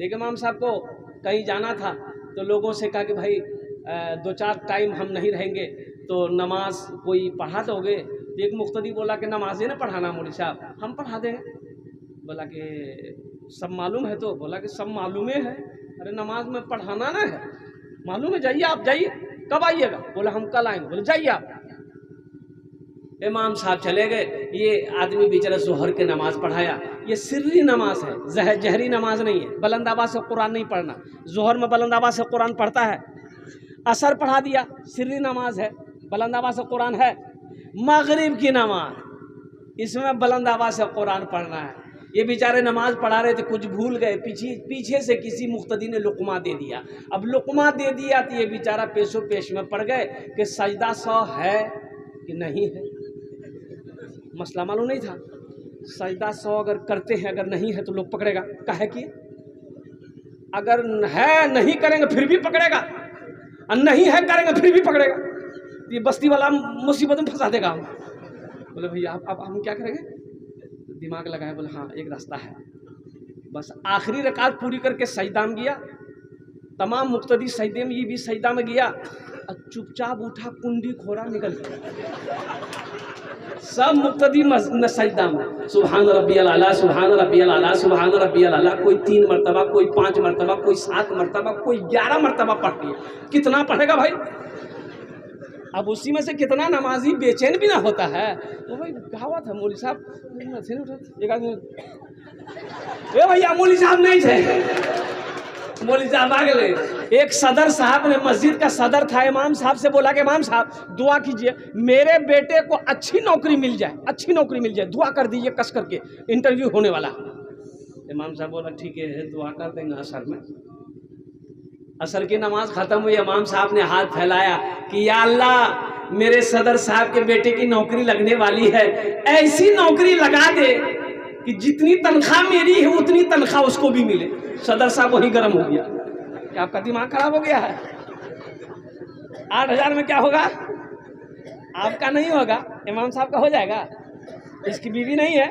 देखिए इमाम साहब को कहीं जाना था तो लोगों से कहा कि भाई 2-4 टाइम हम नहीं रहेंगे तो नमाज कोई पढ़ा दोगे। तो एक मुख्तदी बोला कि नमाज़ें ना पढ़ाना मौलवी साहब, हम पढ़ा देंगे। बोला कि सब मालूम है? तो बोला कि सब मालूम है। अरे नमाज में पढ़ाना ना है, मालूम है, जाइए आप, जाइए। कब आइएगा? बोला हम कल आएंगे। बोले जाइए आप। इमाम साहब चले गए। ये आदमी बेचारा ज़ोहर के नमाज पढ़ाया। ये सिर्री नमाज है, जहरी नमाज नहीं है। बुलंद आवाज़ से कुरान नहीं पढ़ना। ज़ोहर में बुलंद आवाज़ से कुरान पढ़ता है। असर पढ़ा दिया, सिर्री नमाज है, बुलंद आवाज़ से कुरान है। मगरिब की नमाज, इसमें बुलंद आवाज़ से कुरान पढ़ना है। ये बेचारे नमाज पढ़ा रहे थे, कुछ भूल गए, पीछे से किसी मुख्तदी ने लुकमा दे दिया। अब लुकमा दे दिया तो ये बेचारा पेशो पेश में पड़ गए कि सजदा 100 है कि नहीं है। मसला मालूम नहीं था। सजदा 100 अगर करते हैं, अगर नहीं है तो लोग पकड़ेगा। काहे कि अगर है नहीं करेंगे फिर भी पकड़ेगा, और नहीं है करेंगे फिर भी पकड़ेगा। ये बस्ती वाला मुसीबत में फंसा देगा हम। बोले भैया अब हम क्या करेंगे? दिमाग लगाए, बोले हाँ एक रास्ता है। बस आखिरी रकात पूरी करके सजदा में गया। तमाम मुक्तदी सजदे में, ये भी सजदा में गया और चुपचाप उठा, कुंडी खोरा, निकल गया। सब मुक्तदी सजदा में सुभान रब्बियल आला, सुभान रब्बियल आला, सुभान रब्बियल आला। कोई 3 मरतबा, कोई 5 मरतबा, कोई 7 मरतबा, कोई 11 मरतबा पढ़ लिया। कितना पढ़ेगा भाई? अब उसी में से कितना नमाजी बेचैन भी ना होता है। तो भाई कहावत है, मौलवी साहब एक आदमी, ए भैया मौलवी साहब नहीं थे, मौलवी साहब आ गए। एक सदर साहब ने, मस्जिद का सदर था, इमाम साहब से बोला कि इमाम साहब दुआ कीजिए, मेरे बेटे को अच्छी नौकरी मिल जाए, अच्छी नौकरी मिल जाए, दुआ कर दीजिए, कस करके इंटरव्यू होने वाला। इमाम साहब बोला ठीक है, दुआ कर देंगे। असर में, असर की नमाज खत्म हुई, इमाम साहब ने हाथ फैलाया कि या अल्लाह, मेरे सदर साहब के बेटे की नौकरी लगने वाली है, ऐसी नौकरी लगा दे कि जितनी तनख्वाह मेरी है उतनी तनख्वाह उसको भी मिले। सदर साहब वही गर्म हो गया। क्या आपका दिमाग खराब हो गया है? 8,000 में क्या होगा? आपका नहीं होगा, इमाम साहब का हो जाएगा। इसकी बीवी नहीं है,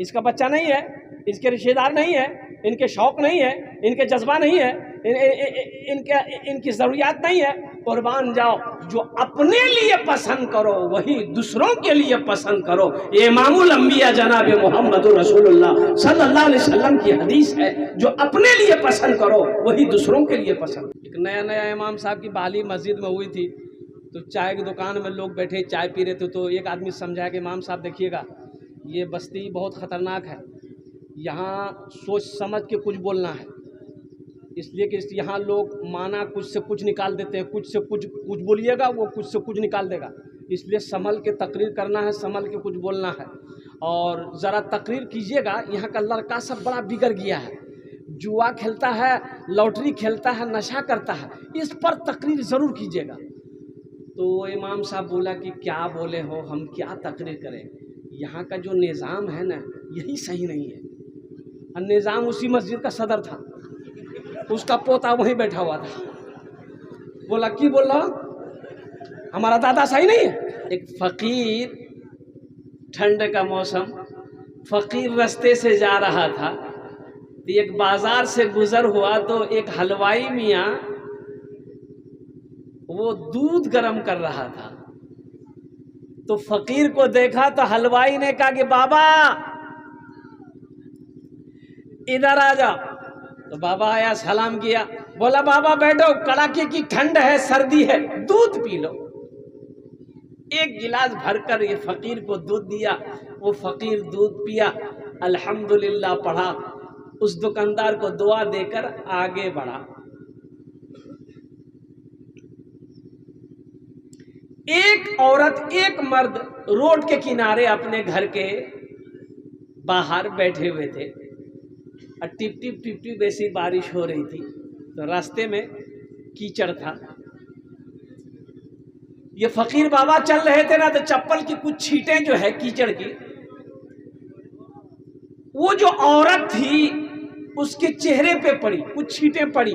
इसका बच्चा नहीं है, इसके रिश्तेदार नहीं है, इनके शौक नहीं है, इनके जज्बा नहीं है, इनकी ज़रूरियात नहीं है। कुर्बान जाओ, जो अपने लिए पसंद करो वही दूसरों के लिए पसंद करो। ये इमामुल अंबिया जनाब मोहम्मदुर रसूलुल्लाह सल्लल्लाहु अलैहि वसल्लम की हदीस है, जो अपने लिए पसंद करो वही दूसरों के लिए पसंद। एक नया इमाम साहब की बहाली मस्जिद में हुई थी, तो चाय की दुकान में लोग बैठे चाय पी रहे थे। तो एक आदमी समझाया कि इमाम साहब देखिएगा, ये बस्ती बहुत ख़तरनाक है, यहाँ सोच समझ के कुछ बोलना है, इसलिए कि यहाँ लोग माना कुछ से कुछ निकाल देते हैं, कुछ से कुछ बोलिएगा वो कुछ से कुछ निकाल देगा, इसलिए संभल के तकरीर करना है, संभल के कुछ बोलना है। और ज़रा तकरीर कीजिएगा, यहाँ का लड़का सब बड़ा बिगड़ गया है, जुआ खेलता है, लॉटरी खेलता है, नशा करता है, इस पर तकरीर ज़रूर कीजिएगा। तो इमाम साहब बोला कि क्या बोले हो, हम क्या तकरीर करें, यहाँ का जो निज़ाम है ना यही सही नहीं है। और निज़ाम उसी मस्जिद का सदर था, उसका पोता वहीं बैठा हुआ था। बोला की बोल रहा, हमारा दादा सही नहीं है। एक फ़कीर, ठंड का मौसम, फ़कीर रास्ते से जा रहा था, तो एक बाज़ार से गुज़र हुआ तो एक हलवाई मियाँ वो दूध गर्म कर रहा था। तो फ़कीर को देखा तो हलवाई ने कहा कि बाबा इधर आ जाओ। तो बाबा आया, सलाम किया, बोला बाबा बैठो, कड़ाके की ठंड है, सर्दी है, दूध पी लो। एक गिलास भरकर ये फ़कीर को दूध दिया, वो फ़कीर दूध पिया, अल्हम्दुलिल्लाह पढ़ा, उस दुकानदार को दुआ देकर आगे बढ़ा। एक औरत एक मर्द रोड के किनारे अपने घर के बाहर बैठे हुए थे, और टिप टिप ऐसी बारिश हो रही थी, तो रास्ते में कीचड़ था। ये फ़कीर बाबा चल रहे थे ना, तो चप्पल की कुछ छींटें जो है कीचड़ की, वो जो औरत थी उसके चेहरे पे पड़ी, कुछ छींटें पड़ी।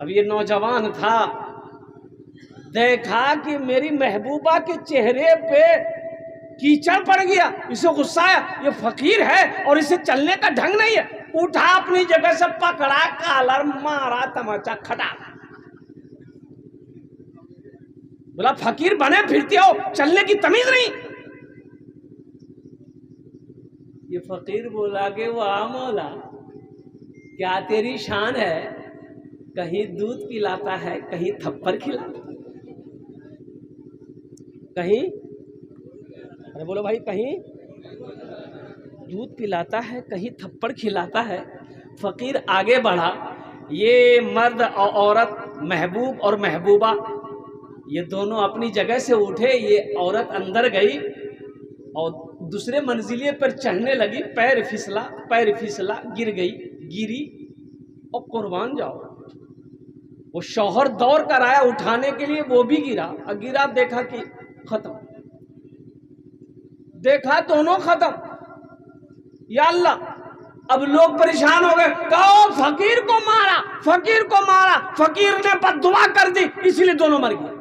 अब ये नौजवान था, देखा कि मेरी महबूबा के चेहरे पे कीचड़ पड़ गया, इसे गुस्सा आया, ये फ़कीर है और इसे चलने का ढंग नहीं है। उठा अपनी जगह से, पकड़ा कॉलर, मारा तमाचा, खटा। बोला फकीर बने फिरते हो, चलने की तमीज नहीं। ये फकीर बोला कि वाह मौला, क्या तेरी शान है, कहीं दूध पिलाता है, कहीं थप्पड़ खिलाता है, कहीं, अरे बोलो भाई, कहीं दूध पिलाता है, कहीं थप्पड़ खिलाता है। फकीर आगे बढ़ा। ये मर्द और औरत, महबूब और महबूबा, ये दोनों अपनी जगह से उठे। ये औरत अंदर गई और दूसरे मंजिले पर चढ़ने लगी। पैर फिसला, गिर गई, गिरी और कुर्बान जाओ। वो शौहर दौड़ कर आया उठाने के लिए, वो भी गिरा और गिरा, देखा कि खत्म, देखा दोनों खत्म। या अल्लाह, अब लोग परेशान हो गए, कहो फकीर को मारा, फकीर को मारा, फकीर ने बद्दुआ कर दी, इसलिए दोनों मर गए।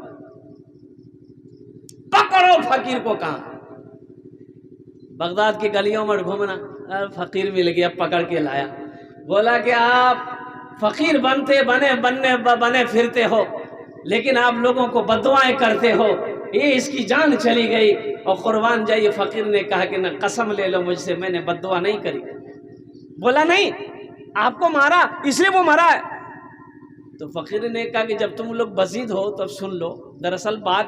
पकड़ो फकीर को। कहां? बगदाद की गलियों में घूमना, फकीर मिल गया, पकड़ के लाया। बोला कि आप फकीर बने फिरते हो, लेकिन आप लोगों को बद्दुआएं करते हो, ये इसकी जान चली गई और कुर्बान जाइए। फकीर ने कहा कि ना, कसम ले लो मुझसे, मैंने बद्दुआ नहीं करी। बोला नहीं, आपको मारा इसलिए वो मरा है। तो फकीर ने कहा कि जब तुम लोग बजीद हो तब सुन लो। दरअसल बात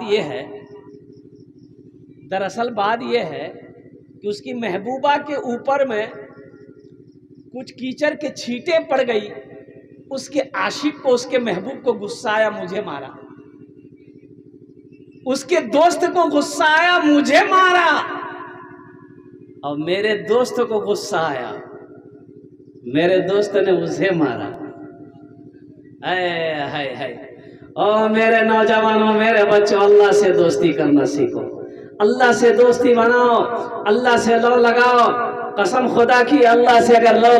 यह है कि उसकी महबूबा के ऊपर में कुछ कीचड़ के छींटे पड़ गई। उसके आशिक को, उसके महबूब को गुस्सा आया, मुझे मारा। उसके दोस्त को गुस्सा आया, मुझे मारा। और मेरे दोस्त को गुस्सा आया, मेरे दोस्त ने उसे मारा। हाय। और मेरे नौजवानों, मेरे बच्चों, अल्लाह से दोस्ती करना सीखो, अल्लाह से दोस्ती बनाओ, अल्लाह से लो लगाओ। कसम खुदा की, अल्लाह से अगर लो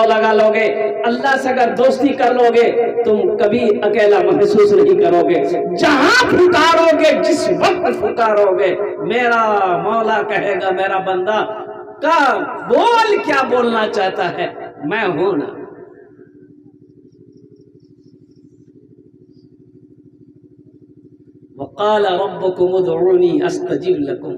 लगा लोगे, अल्लाह से अगर दोस्ती कर लोगे, तुम कभी अकेला महसूस नहीं करोगे। जहां पुकारोगे, जिस वक्त पुकारोगे, मेरा मौला कहेगा, मेरा बंदा का बोल क्या बोलना चाहता है, मैं हूं ना। वक़ाल रब्बुकुम उदऊनी अस्तजिब लकुम।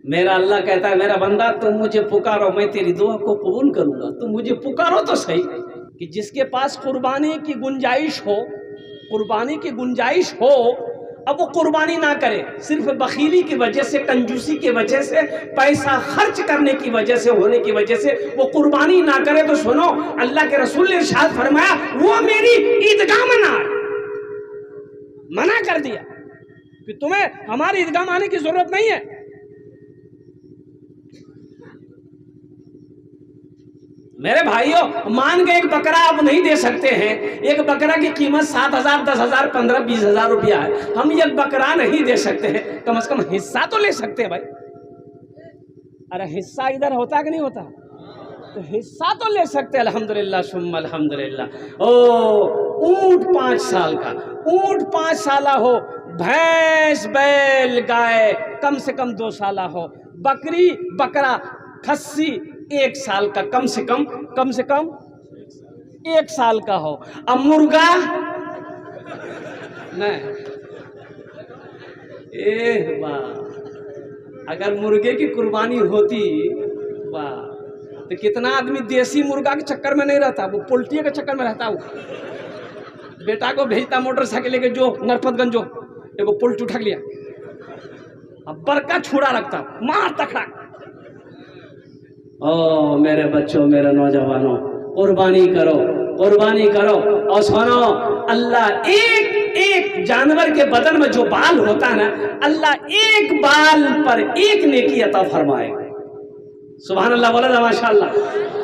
मेरा अल्लाह कहता है, मेरा बंदा तुम मुझे पुकारो, मैं तेरी दुआ को कबूल करूंगा। तुम मुझे पुकारो तो सही। कि जिसके पास कुर्बानी की गुंजाइश हो, अब वो कुर्बानी ना करे, सिर्फ बखीली की वजह से, कंजूसी की वजह से, पैसा खर्च करने की वजह से, होने की वजह से वो कुर्बानी ना करे। तो सुनो, अल्लाह के रसूल ने इरशाद फरमाया, वो मेरी ईदगाह में ना, मना कर दिया कि तुम्हें हमारी ईदगाह में आने की जरूरत नहीं है। मेरे भाइयों, मान के एक बकरा आप नहीं दे सकते हैं। एक बकरा की कीमत 7,000, 10,000, 15,000, 20,000 रुपया है। हम एक बकरा नहीं दे सकते हैं, कम से कम हिस्सा तो ले सकते हैं भाई। अरे हिस्सा इधर होता है कि नहीं होता? तो हिस्सा तो ले सकते हैं। अल्हम्दुलिल्लाह सुम्मा अल्हम्दुलिल्लाह। ऊंट 5 साल का, ऊंट 5 साला हो, भैंस बैल गाय कम से कम 2 साला हो, बकरी बकरा खस्सी 1 साल का, कम से कम 1 साल का हो। अब मुर्गा नहीं, वाह, अगर मुर्गे की कुर्बानी होती, वाह, तो कितना आदमी देसी मुर्गा के चक्कर में नहीं रहता, वो पोल्ट्री के चक्कर में रहता। वो बेटा को भेजता मोटरसाइकिल लेके, जो नरपतगंज जो एगो पोल्ट्री उठा लिया, अब बड़का छुड़ा रखता, मार तखड़ा। ओ मेरे बच्चों, मेरे नौजवानों, कुर्बानी करो, कुर्बानी करो। और सुनो, अल्लाह एक जानवर के बदन में जो बाल होता है ना, अल्लाह एक बाल पर 1 नेकी अता फरमाएगा। सुभान अल्लाह, बोला माशाअल्लाह।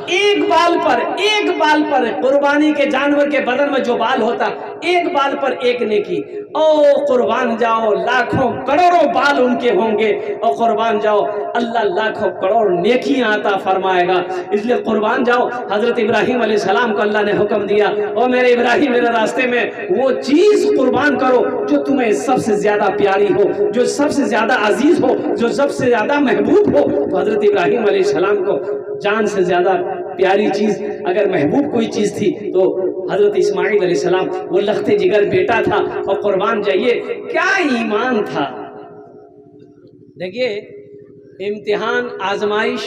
एक बाल पर कुर्बानी के जानवर के बदन में जो बाल होता, 1 बाल पर 1 नेकी। ओ कुर्बान जाओ, लाखों करोड़ों बाल उनके होंगे, और कुर्बान जाओ, अल्लाह लाखों करोड़ नेकियां अता फरमाएगा। इसलिए कुर्बान जाओ। हजरत इब्राहिम अलैहिस्सलाम को अल्लाह ने हुक्म दिया, ओ मेरे इब्राहिम, मेरे रास्ते में वो चीज कुर्बान करो जो तुम्हें सबसे ज्यादा प्यारी हो, जो सबसे ज्यादा अजीज हो, जो सबसे ज्यादा महबूब हो। तो हजरत इब्राहिम अलैहिस्सलाम को जान से ज्यादा प्यारी चीज़, अगर महबूब कोई चीज़ थी तो हज़रत इस्माईल अलैहिस्सलाम, वो लख्ते जिगर बेटा था और कुर्बान जाइए क्या ईमान था। देखिए इम्तिहान आजमाइश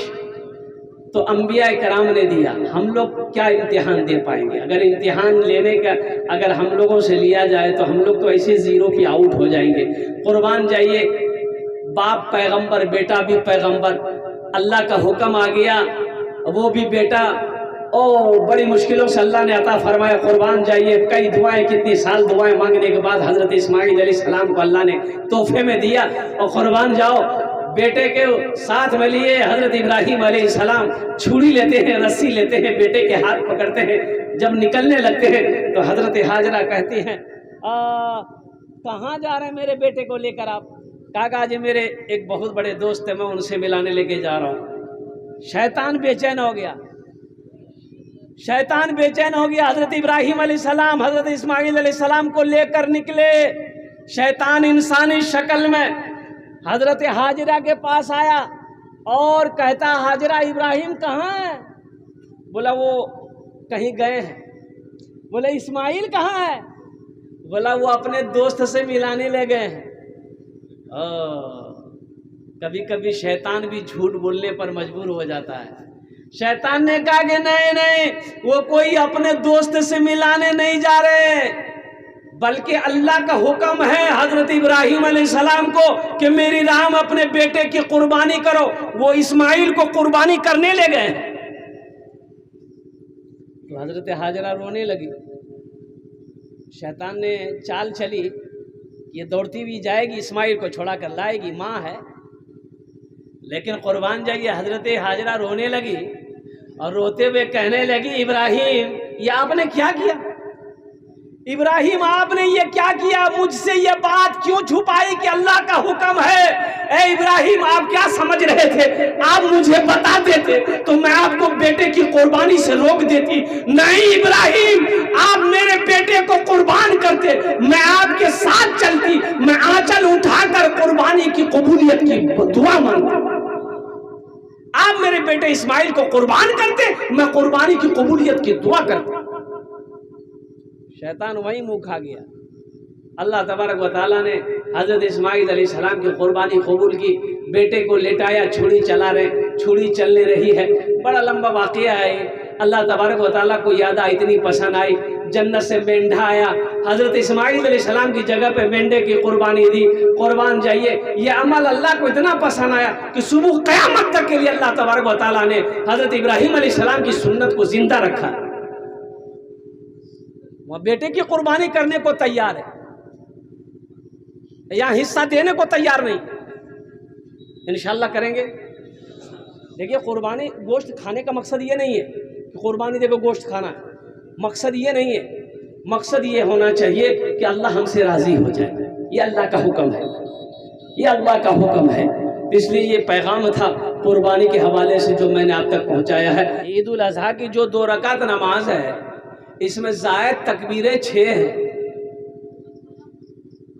तो अंबिया कराम ने दिया, हम लोग क्या इम्तिहान दे पाएंगे। अगर इम्तिहान लेने का अगर हम लोगों से लिया जाए तो हम लोग तो ऐसे ज़ीरो की आउट हो जाएंगे। कुर्बान जाइए, बाप पैगंबर, बेटा भी पैगंबर, अल्लाह का हुक्म आ गया, वो भी बेटा, ओ बड़ी मुश्किलों से अल्लाह ने अता फरमाया। कुर्बान जाइए, कई दुआएं, कितनी साल दुआएं मांगने के बाद हज़रत इस्माईल अलैहिस्सलाम को अल्लाह ने तोहफे में दिया। और कुर्बान जाओ, बेटे के साथ में लिए हज़रत इब्राहीम अलैहिस्सलाम छुरी लेते हैं, रस्सी लेते हैं, बेटे के हाथ पकड़ते हैं, जब निकलने लगते हैं तो हज़रत हाजरा कहती हैं कहाँ जा रहे हैं मेरे बेटे को लेकर आप? काका जी मेरे एक बहुत बड़े दोस्त है, मैं उनसे मिलाने लेके जा रहा हूँ। शैतान बेचैन हो गया, शैतान बेचैन हो गया। हज़रत इब्राहीम अलैहिस्सलाम हज़रत इस्माईल अलैहिस्सलाम को लेकर निकले। शैतान इंसानी शक्ल में हज़रत हाजरा के पास आया और कहता, हाजरा इब्राहिम कहाँ है? बोला वो कहीं गए हैं। बोले इस्माईल कहाँ है? बोला वो अपने दोस्त से मिलाने ले गए हैं। कभी कभी शैतान भी झूठ बोलने पर मजबूर हो जाता है। शैतान ने कहा कि नहीं नहीं, वो कोई अपने दोस्त से मिलाने नहीं जा रहे, बल्कि अल्लाह का हुक्म है हज़रत इब्राहीम अलैहिस्सलाम को कि मेरी राम अपने बेटे की कुर्बानी करो। वो इस्माईल को कुर्बानी करने ले गए। तो हज़रत हाजरा रोने लगी। शैतान ने चाल चली, ये दौड़ती हुई जाएगी, इस्माईल को छोड़ा कर लाएगी, माँ है। लेकिन कुर्बान जाइए, हज़रत हाजरा रोने लगी और रोते हुए कहने लगी, इब्राहिम ये आपने क्या किया? इब्राहिम आपने ये क्या किया? मुझसे ये बात क्यों छुपाई कि अल्लाह का हुक्म है? ए इब्राहिम, आप क्या समझ रहे थे? आप मुझे बता देते तो मैं आपको बेटे की कुर्बानी से रोक देती। नहीं इब्राहिम, आप मेरे बेटे को कुर्बान करते, मैं आपके साथ चलती, मैं आंचल उठाकर कुर्बानी की कबूलियत की दुआ मांगती। आप मेरे बेटे इस्माईल को कुर्बान करते, मैं कुर्बानी की कबूलियत की दुआ करती। शैतान वहीं मुंह खा गया। अल्लाह तबारक व तआला ने हज़रत इस्माईल अलैहिस्सलाम की कुर्बानी कबूल की। बेटे को लेटाया, छुरी चला रहे, छुरी चलने रही है। बड़ा लंबा वाक़या है। अल्लाह तबारक व तआला को यादा इतनी पसंद आई, जन्नत से मेंढा आया, हज़रत इस्माईल अलैहिस्सलाम की जगह पे मेंढे की कुर्बानी दी। कुर्बान जाइए, ये अमल अल्लाह को इतना पसंद आया कि सुबह क़यामत तक के लिए अल्लाह तबारक व तआला ने हज़रत इब्राहीम अलैहिस्सलाम की सुन्नत को जिंदा रखा। वह बेटे की कुर्बानी करने को तैयार है, या हिस्सा देने को तैयार नहीं। इंशाअल्लाह करेंगे। देखिए कुर्बानी गोश्त खाने का मकसद ये नहीं है कि कुर्बानी देखो गोश्त खाना, मकसद ये नहीं है। मकसद ये होना चाहिए कि अल्लाह हमसे राज़ी हो जाए। ये अल्लाह का हुक्म है, ये अल्लाह का हुक्म है। इसलिए ये पैगाम था कुर्बानी के हवाले से जो मैंने आप तक पहुँचाया है। ईद उल अज़हा की जो 2 रकात नमाज है, इसमें ज़ायद तकबीरें 6 हैं।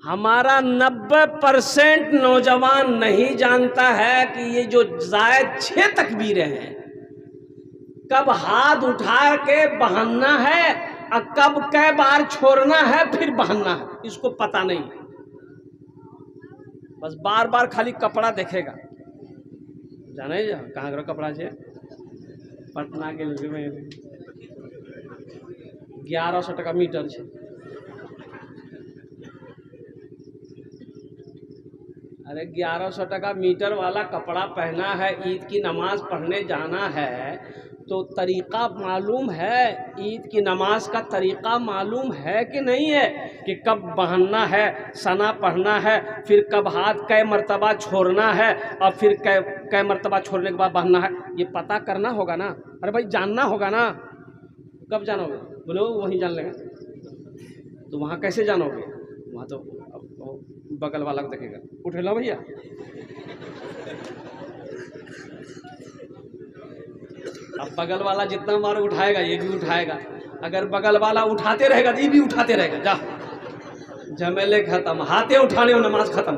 हमारा 90% नौजवान नहीं जानता है कि ये जो ज़ायद 6 तकबीरें हैं, कब हाथ उठा के बहाना है और कब कै बार छोड़ना है फिर बहाना है, इसको पता नहीं। बस बार बार खाली कपड़ा देखेगा, जाने जा कहाँ करो कपड़ा से पटना के 1100 टका मीटर है। अरे 1100 टका मीटर वाला कपड़ा पहना है, ईद की नमाज पढ़ने जाना है तो तरीक़ा मालूम है? ईद की नमाज का तरीक़ा मालूम है कि नहीं है कि कब बहनना है, सना पढ़ना है, फिर कब हाथ कै मरतबा छोड़ना है और फिर कै मरतबा छोड़ने के बाद बहनना है, ये पता करना होगा ना। अरे भाई जानना होगा ना। कब जानोगे? बोलो वहीं जान लेंगे। तो वहाँ कैसे जानोगे? वहाँ तो बगल वाला को देखेगा, उठे लो भैया। अब बगल वाला जितना बार उठाएगा ये भी उठाएगा, अगर बगल वाला उठाते रहेगा तो ये भी उठाते रहेगा। जा झमेले खत्म, हाथे उठाने और नमाज खत्म।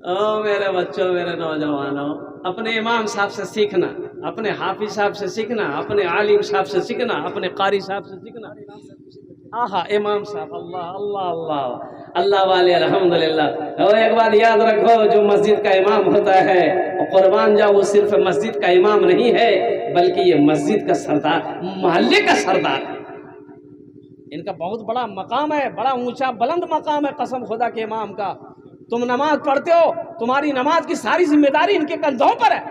ओ मेरे बच्चों, मेरे नौजवानों, अपने इमाम साहब से सीखना। अपने हाफिज साहब से सीखना, अपने आलिम साहब से सीखना, अपने कारी साहब से सीखना। आहा, इमाम साहब, अल्लाह अल्लाह अल्लाह अल्लाह वाले, अल्हम्दुलिल्लाह। और एक बात याद रखो, जो मस्जिद का इमाम होता है कुर्बान जाओ, वो सिर्फ मस्जिद का इमाम नहीं है, बल्कि ये मस्जिद का सरदार, मोहल्ले का सरदार है। इनका बहुत बड़ा मकाम है, बड़ा ऊंचा बुलंद मकाम है कसम खुदा के इमाम का। तुम नमाज पढ़ते हो, तुम्हारी नमाज की सारी जिम्मेदारी इनके कंधों पर है,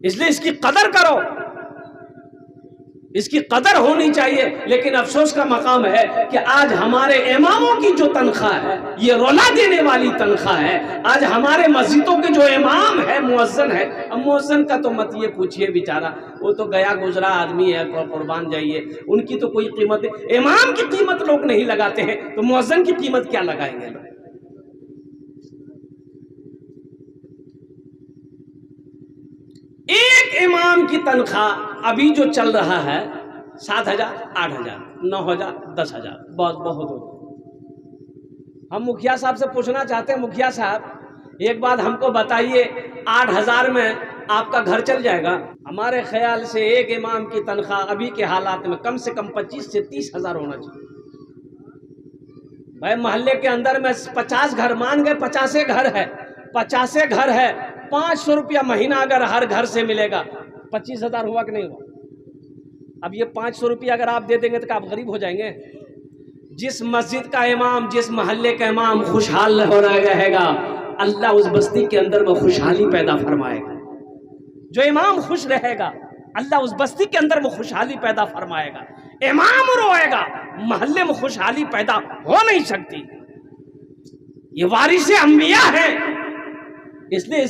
इसलिए इसकी कदर करो, इसकी कदर होनी चाहिए। लेकिन अफसोस का मकाम है कि आज हमारे इमामों की जो तनख्वाह है, ये रोला देने वाली तनख्वाह है। आज हमारे मस्जिदों के जो इमाम है, मुअज्जिन है, अब मुअज्जिन का तो मत ये पूछिए, बेचारा वो तो गया गुजरा आदमी है, कुर्बान जाइए, उनकी तो कोई कीमत, इमाम की कीमत लोग नहीं लगाते हैं, तो मुअज्जिन की कीमत क्या लगाएंगे लोग। एक इमाम की तनख्वाह अभी जो चल रहा है 7,000, 8,000, 9,000, 10,000, बहुत बहुत हो। हम मुखिया साहब से पूछना चाहते हैं, मुखिया साहब एक बात हमको बताइए, 8,000 में आपका घर चल जाएगा? हमारे ख्याल से एक इमाम की तनख्वाह अभी के हालात में कम से कम 25 से 30,000 होना चाहिए। भाई मोहल्ले के अंदर में 50 घर, मान गए 50 घर है, 50 घर है, 500 रुपया महीना अगर हर घर से मिलेगा, 25,000 हुआ कि नहीं हुआ? अब ये 500 रुपया अगर आप दे देंगे तो क्या आप गरीब हो जाएंगे? जिस मस्जिद का इमाम, जिस मोहल्ले का इमाम खुशहाल हो रहेगा, अल्लाह उस बस्ती के अंदर में खुशहाली पैदा फरमाएगा। जो इमाम खुश रहेगा, अल्लाह उस बस्ती के अंदर में खुशहाली पैदा फरमाएगा। इमाम रोएगा, मोहल्ले में खुशहाली पैदा हो नहीं सकती। ये वारिसे अंबिया है, इसलिए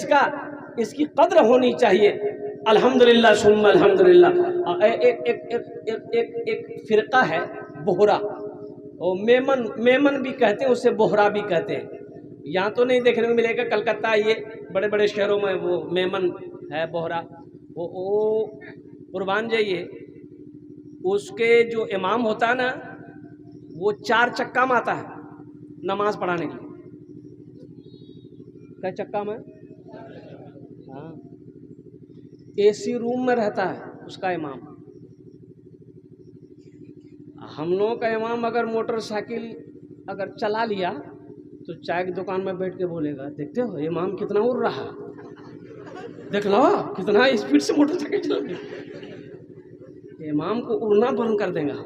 इसकी कद्र होनी चाहिए। अल्हम्दुलिल्लाह सुम्मा अल्हम्दुलिल्लाह। एक फिरका है बोहरा, और मेमन भी कहते हैं, उसे बोहरा भी कहते हैं। यहाँ तो नहीं देखने को मिलेगा, कलकत्ता ये बड़े बड़े शहरों में वो मेमन है, बोहरा। वो कुर्बान जाइए, उसके जो इमाम होता है ना, वो 4 चक्का में आता है नमाज पढ़ाने के लिए। क्या चक्का में? हाँ, एसी रूम में रहता है उसका इमाम। हम लोगों का इमाम अगर मोटरसाइकिल अगर चला लिया तो चाय की दुकान में बैठ के बोलेगा, देखते हो इमाम कितना उड़ रहा, देख लो कितना स्पीड से मोटरसाइकिल चल रही। इमाम को उड़ना बंद कर देगा।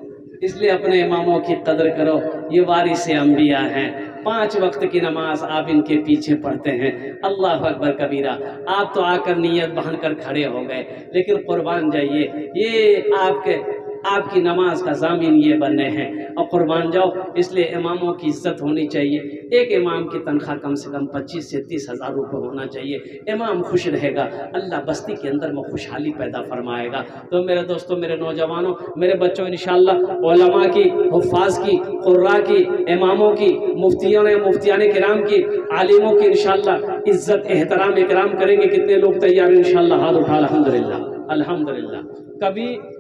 इसलिए अपने इमामों की कदर करो, ये वारिसे अंबिया हैं। 5 वक्त की नमाज आप इनके पीछे पढ़ते हैं, अल्लाह अकबर कबीरा। आप तो आकर नियत बहन कर खड़े हो गए, लेकिन कुर्बान जाइए, ये आपकी नमाज का जामिन ये बनने हैं, और कुर्बान जाओ। इसलिए इमामों की इज्जत होनी चाहिए। एक इमाम की तनख्वाह कम से कम 25 से 30,000 रुपये होना चाहिए। इमाम खुश रहेगा, अल्लाह बस्ती के अंदर में खुशहाली पैदा फरमाएगा। तो मेरे दोस्तों, मेरे नौजवानों, मेरे बच्चों, इंशाअल्लाह उलमा की, हुफ़ाज़ की, क़ुर्रा की, इमामों की, मुफ्तियान किराम की, आलिमों की इंशाअल्लाह इज्जत एहतराम इकराम करेंगे। कितने लोग तैयार हैं? इंशाअल्लाह हाथ उठा। अल्हम्दुलिल्लाह अल्हम्दुलिल्लाह।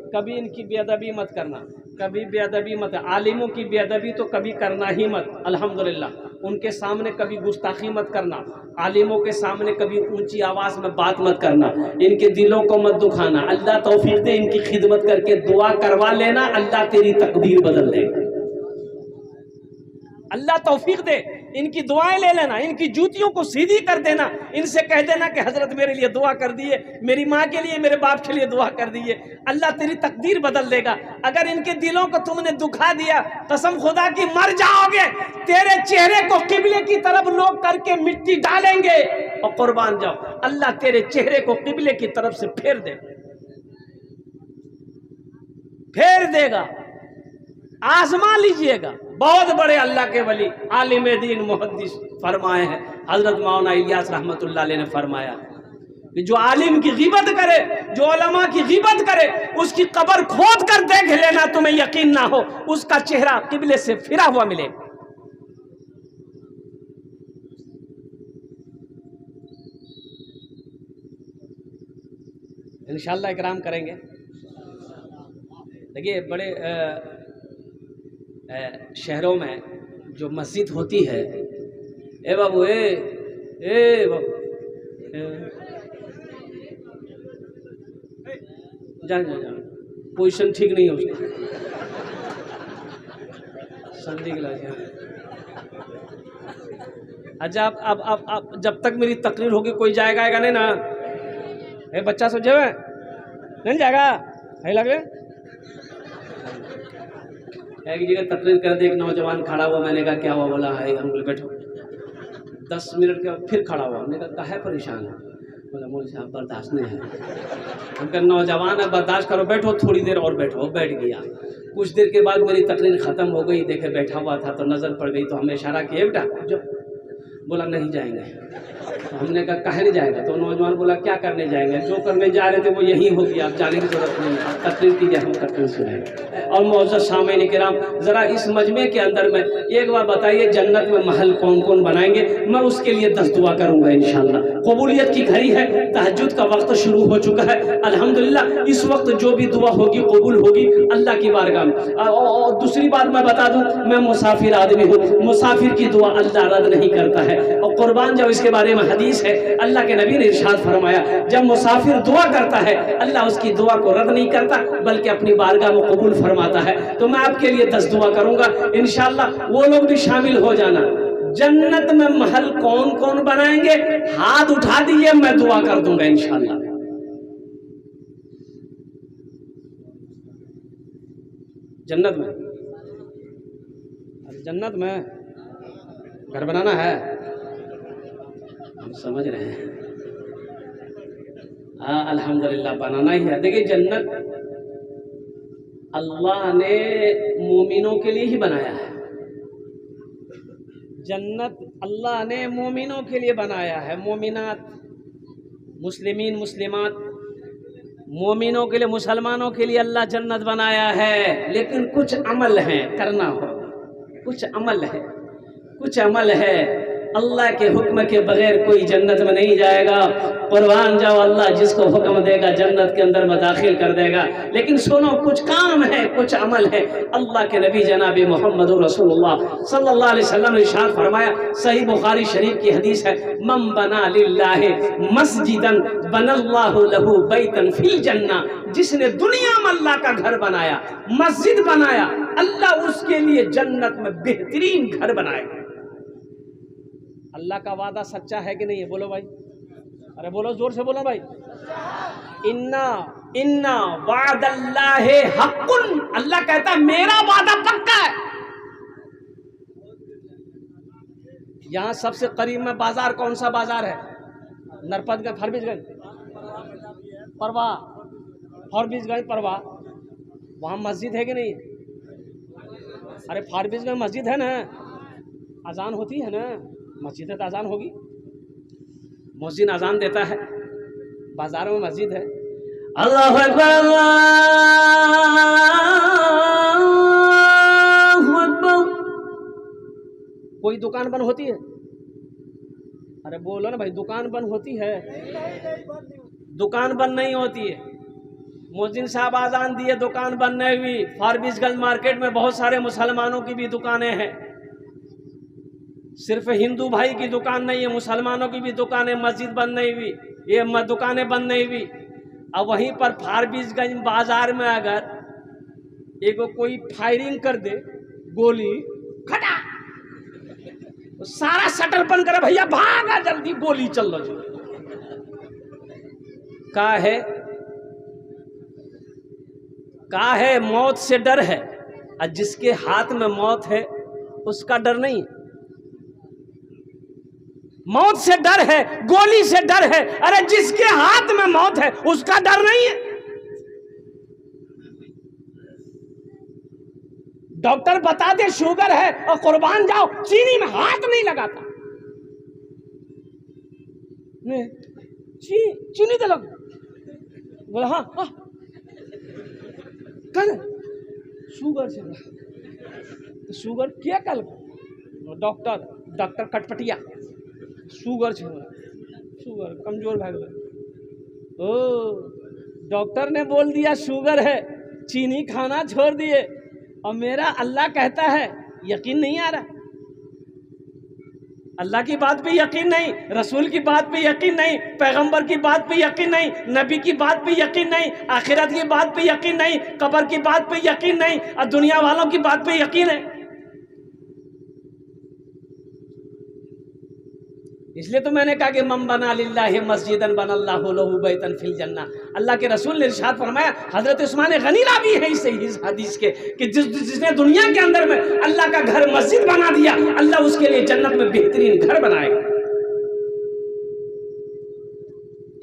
कभी इनकी बेअदबी मत करना, कभी बेअदबी मत। आलिमों की बेअदबी तो कभी करना ही मत, अल्हम्दुलिल्लाह। उनके सामने कभी गुस्ताखी मत करना, आलिमों के सामने कभी ऊंची आवाज़ में बात मत करना, इनके दिलों को मत दुखाना। अल्लाह तौफीक दे, इनकी खिदमत करके दुआ करवा लेना, अल्लाह तेरी तकदीर बदल देगा। अल्लाह तौफीक दे, इनकी दुआएं ले लेना, इनकी जूतियों को सीधी कर देना। इनसे कह देना कि हजरत मेरे लिए दुआ कर दिए, मेरी माँ के लिए, मेरे बाप के लिए दुआ कर दिए, अल्लाह तेरी तकदीर बदल देगा। अगर इनके दिलों को तुमने दुखा दिया, कसम खुदा की मर जाओगे। तेरे चेहरे को किबले की तरफ लोग करके मिट्टी डालेंगे, और कुर्बान जाओ, अल्लाह तेरे चेहरे को किबले की तरफ से फेर देगा। आजमा लीजिएगा। बहुत बड़े अल्लाह के वली, आलिम दीन, मुहद्दिस फरमाए हैं, हजरत मौलाना इलियास रहमतुल्लाह अलैह ने फरमाया कि जो आलिम की गिबत करे, जो उलमा की गिबत करे, उसकी कब्र खोद कर देख लेना, तुम्हें यकीन ना हो उसका चेहरा किबले से फिरा हुआ मिलेगा। इंशाअल्लाह इकराम करेंगे। देखिए, बड़े शहरों में जो मस्जिद होती है, ए बाबू, ए बाबू, जा जा जा, पोजीशन ठीक नहीं है उसका, संधि गिलास। अच्छा अब जब तक मेरी तकरीर होगी कोई जाएगा आएगा नहीं ना? ए बच्चा सोचे हुए नहीं जाएगा, है लगे। एक जगह तकरीर कर दे, एक नौजवान खड़ा हुआ, मैंने कहा क्या हुआ? बोला है हम बोले बैठो। 10 मिनट के बाद फिर खड़ा हुआ, हमने कहा काहे परेशान है? बोला मौलवी साहब बर्दाश्त नहीं है। हम कहा नौजवान है बर्दाश्त करो, बैठो थोड़ी देर और बैठो। बैठ गया। कुछ देर के बाद मेरी तकरीर ख़त्म हो गई, देखे बैठा हुआ था तो नज़र पड़ गई, तो हमें इशारा किया बेटा जो। बोला नहीं जाएंगे। तो हमने कहा काहे नहीं जाएगा? तो नौजवान बोला क्या करने जाएंगे? जो करने जा रहे थे वो यही हो गया, आप जाने की जरूरत नहीं है, तकरीर कीजिए, हम तकरीर सुनेंगे। और मौजूद सामईन किराम, ज़रा इस मजमे के अंदर में एक बार बताइए जन्नत में महल कौन कौन बनाएंगे? मैं उसके लिए 10 दुआ करूँगा इंशाअल्लाह। कबूलियत की घड़ी है, तहज्जुद का वक्त शुरू हो चुका है। अल्हम्दुलिल्लाह इस वक्त जो भी दुआ होगी कबूल होगी अल्लाह की बारगाह में। और दूसरी बात मैं बता दूं, मैं मुसाफिर आदमी हूँ, मुसाफिर की दुआ अल्लाह रद्द नहीं करता है। और कुर्बान जब इसके बारे में हदीस है, अल्लाह के नबी ने इरशाद फरमाया जब मुसाफिर दुआ करता है अल्लाह उसकी दुआ को रद्द नहीं करता बल्कि अपनी बारगाह में कबूल फरमाता है। तो मैं आपके लिए 10 दुआ करूंगा इंशाअल्लाह, वो लोग भी शामिल हो जाना। जन्नत में महल कौन कौन बनाएंगे? हाथ उठा दीजिए, मैं दुआ कर दूंगा इंशाअल्लाह। जन्नत में, जन्नत में घर बनाना है, हम समझ रहे हैं। हाँ अल्हम्दुलिल्लाह बनाना ही है। देखिए जन्नत अल्लाह ने मोमिनों के लिए ही बनाया है। जन्नत अल्लाह ने मोमिनों के लिए बनाया है। मोमिनात, मुस्लिमीन, मुस्लिमात, मोमिनों के लिए, मुसलमानों के लिए अल्लाह जन्नत बनाया है। लेकिन कुछ अमल है करना हो, कुछ अमल है, कुछ अमल है। अल्लाह के हुक्म के बगैर कोई जन्नत में नहीं जाएगा। कुर्बान जाओ, अल्लाह जिसको हुक्म देगा जन्नत के अंदर में दाखिल कर देगा। लेकिन सुनो, कुछ काम है, कुछ अमल है। अल्लाह के नबी जनाब मोहम्मद रसूलुल्लाह सल्लल्लाहु अलैहि वसल्लम ने इरशाद फरमाया, सही बुखारी शरीफ की हदीस है, मन बना लिल्लाहि मस्जिदन बनल्लाहु लहू बैतन फिल जन्ना। जिसने दुनिया में अल्लाह का घर बनाया, मस्जिद बनाया, अल्लाह उसके लिए जन्नत में बेहतरीन घर बनाएगा। अल्लाह का वादा सच्चा है कि नहीं है? बोलो भाई, अरे बोलो, जोर से बोलो भाई। इन्ना वादल्लाहि हक़्क़ुन, अल्लाह कहता है मेरा वादा पक्का है। यहाँ सबसे करीब में बाजार कौन सा बाजार है? नरपतगंज, फारबिसगंज, परवा, फारबिसगंज, परवा, वहाँ मस्जिद है कि नहीं? अरे फारबिसगंज मस्जिद है ना, अजान होती है ना, मस्जिद है तो अजान होगी। मुअज्जिन अजान देता है, बाजारों में मस्जिद है। अल्लाहु अकबर, अल्लाहु अकबर। कोई दुकान बंद होती है? अरे बोलो ना भाई, दुकान बंद होती है? दुकान बंद नहीं होती है। मुअज्जिन साहब आजान दिए, दुकान बंद नहीं हुई। फारबिसगंज मार्केट में बहुत सारे मुसलमानों की भी दुकानें हैं। सिर्फ हिंदू भाई की दुकान नहीं है, मुसलमानों की भी दुकान है। मस्जिद बंद नहीं हुई, ये दुकानें बंद नहीं हुई। अब वहीं पर फारबिसगंज बाजार में अगर एगो कोई फायरिंग कर दे, गोली खटा, तो सारा शटर बंद करे, भैया भागा जल्दी, गोली चल रही का है मौत से डर है, और जिसके हाथ में मौत है उसका डर नहीं है। मौत से डर है, गोली से डर है, अरे जिसके हाथ में मौत है उसका डर नहीं है। डॉक्टर बता दे शुगर है और कुर्बान जाओ, चीनी में हाथ नहीं लगाता। चीनी तो लग बोला, हाँ हाँ कल शुगर से, तो शुगर क्या कल? डॉक्टर कटपटिया, शुगर छे, शुगर कमजोर भाग गए। ओ डॉक्टर ने बोल दिया शुगर है, चीनी खाना छोड़ दिए, और मेरा अल्लाह कहता है यकीन नहीं आ रहा। अल्लाह की बात पे यकीन नहीं, रसूल की बात पे यकीन नहीं, पैगंबर की बात पे यकीन नहीं, नबी की बात पे यकीन नहीं, आखिरत की बात पे यकीन नहीं, कब्र की बात पे यकीन नहीं, और दुनिया वालों की बात पे यकीन है। इसलिए तो मैंने कहा कि मम बना लिल्लाहि मस्जिदन बनल्लाहु लहु बैतन फिल जन्ना। अल्लाह के रसूल ने इरशाद फरमाया, हजरत उस्मान गनी रावी है इस हदीस के, कि जिसने दुनिया के अंदर में अल्लाह का घर मस्जिद बना दिया, अल्लाह उसके लिए जन्नत में बेहतरीन घर बनाएगा।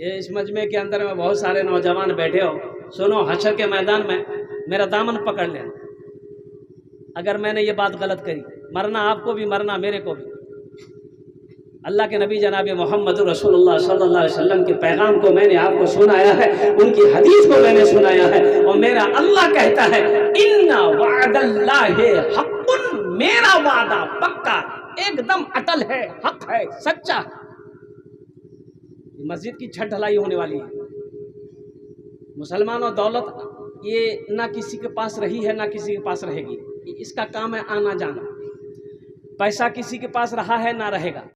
ये इस मजमे के अंदर में बहुत सारे नौजवान बैठे हो, सुनो, हशर के मैदान में मेरा दामन पकड़ लेना। अगर मैंने ये बात गलत करी, मरना आपको भी, मरना मेरे को भी। अल्लाह के नबी जनाब मोहम्मद रसूलुल्लाह सल्लल्लाहु अलैहि वसल्लम के पैगाम को मैंने आपको सुनाया है, उनकी हदीस को मैंने सुनाया है, और मेरा अल्लाह कहता है इन्ना वादल्लाहि हक़्क़ुन, मेरा वादा पक्का, एकदम अटल है, हक है, सच्चा। मस्जिद की छत ढलाई होने वाली है। मुसलमानों, दौलत ये ना किसी के पास रही है ना किसी के पास रहेगी, इसका काम है आना जाना। पैसा किसी के पास रहा है ना रहेगा।